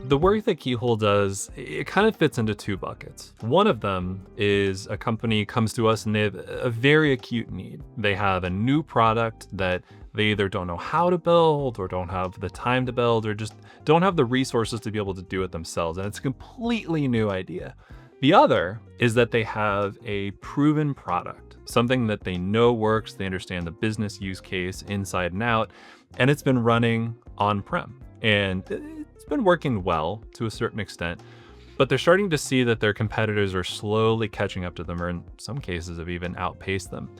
The work that Keyhole does, it kind of fits into two buckets. One of them is a company comes to us and they have a very acute need. They have a new product that they either don't know how to build or don't have the time to build or just don't have the resources to be able to do it themselves. And it's a completely new idea. The other is that they have a proven product, something that they know works, they understand the business use case inside and out, and it's been running on-prem. And it's been working well to a certain extent, but they're starting to see that their competitors are slowly catching up to them, or in some cases have even outpaced them.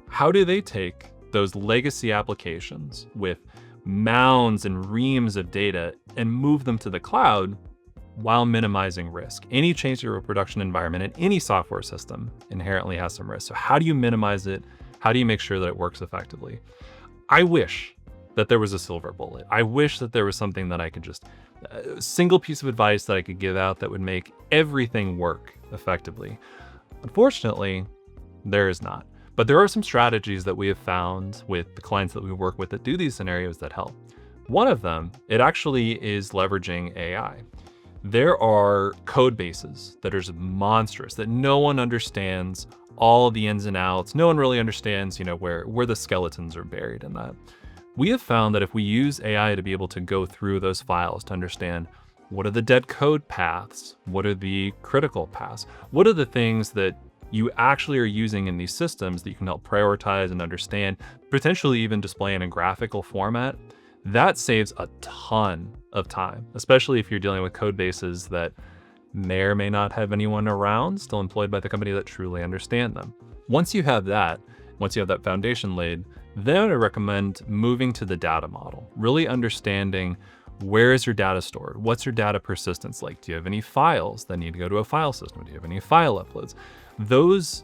How do they take those legacy applications with mounds and reams of data and move them to the cloud while minimizing risk? Any change to your production environment in any software system inherently has some risk. So how do you minimize it? How do you make sure that it works effectively? I wish that there was a silver bullet. I wish that there was something that I could just, a single piece of advice that I could give out that would make everything work effectively. Unfortunately, there is not. But there are some strategies that we have found with the clients that we work with that do these scenarios that help. One of them, it actually is leveraging AI. There are code bases that are just monstrous, that no one understands all the ins and outs. No one really understands, where the skeletons are buried in that. We have found that if we use AI to be able to go through those files to understand what are the dead code paths, what are the critical paths, what are the things that you actually are using in these systems that you can help prioritize and understand, potentially even display in a graphical format, that saves a ton of time, especially if you're dealing with code bases that may or may not have anyone around still employed by the company that truly understand them. Once you have that foundation laid, then I recommend moving to the data model, really understanding where is your data stored? What's your data persistence like? Do you have any files that need to go to a file system? Do you have any file uploads? Those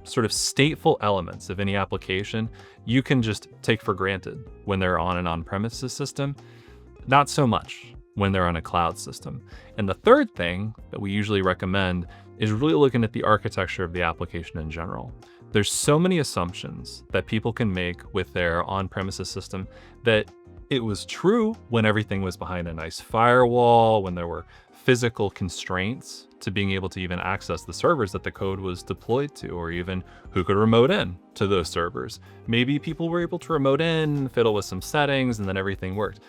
sort of stateful elements of any application, you can just take for granted when they're on an on-premises system, not so much when they're on a cloud system. And the third thing that we usually recommend is really looking at the architecture of the application in general. There's so many assumptions that people can make with their on-premises system that it was true when everything was behind a nice firewall, when there were physical constraints to being able to even access the servers that the code was deployed to, or even who could remote in to those servers. Maybe people were able to remote in, fiddle with some settings, and then everything worked.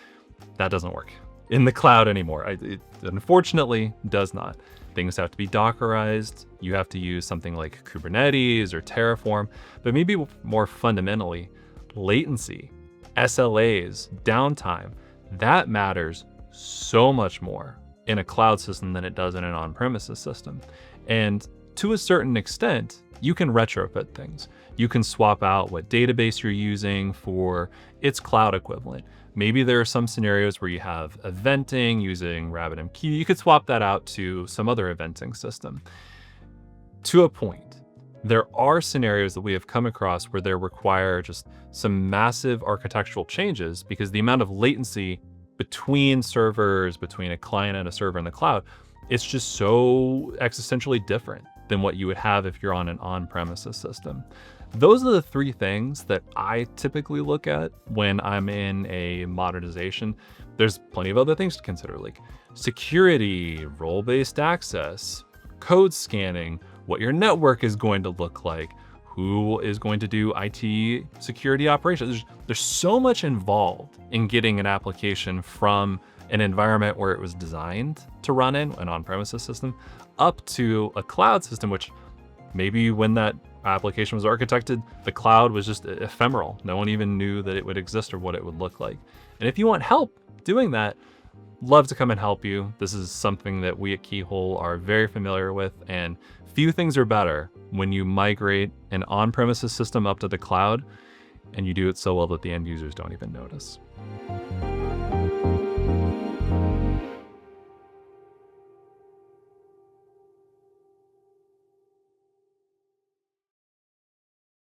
That doesn't work in the cloud anymore. It unfortunately does not. Things have to be Dockerized. You have to use something like Kubernetes or Terraform, but maybe more fundamentally, latency, SLAs, downtime, that matters so much more in a cloud system than it does in an on-premises system. And to a certain extent, you can retrofit things. You can swap out what database you're using for its cloud equivalent. Maybe there are some scenarios where you have eventing using RabbitMQ. You could swap that out to some other eventing system. To a point, there are scenarios that we have come across where they require just some massive architectural changes because the amount of latency between servers, between a client and a server in the cloud, it's just so existentially different than what you would have if you're on an on-premises system. Those are the three things that I typically look at when I'm in a modernization. There's plenty of other things to consider, like security, role-based access, code scanning, what your network is going to look like, who is going to do IT security operations. There's so much involved in getting an application from an environment where it was designed to run in, an on-premises system, up to a cloud system, which maybe when that application was architected, the cloud was just ephemeral. No one even knew that it would exist or what it would look like. And if you want help doing that, love to come and help you. This is something that we at Keyhole are very familiar with, and few things are better when you migrate an on-premises system up to the cloud and you do it so well that the end users don't even notice.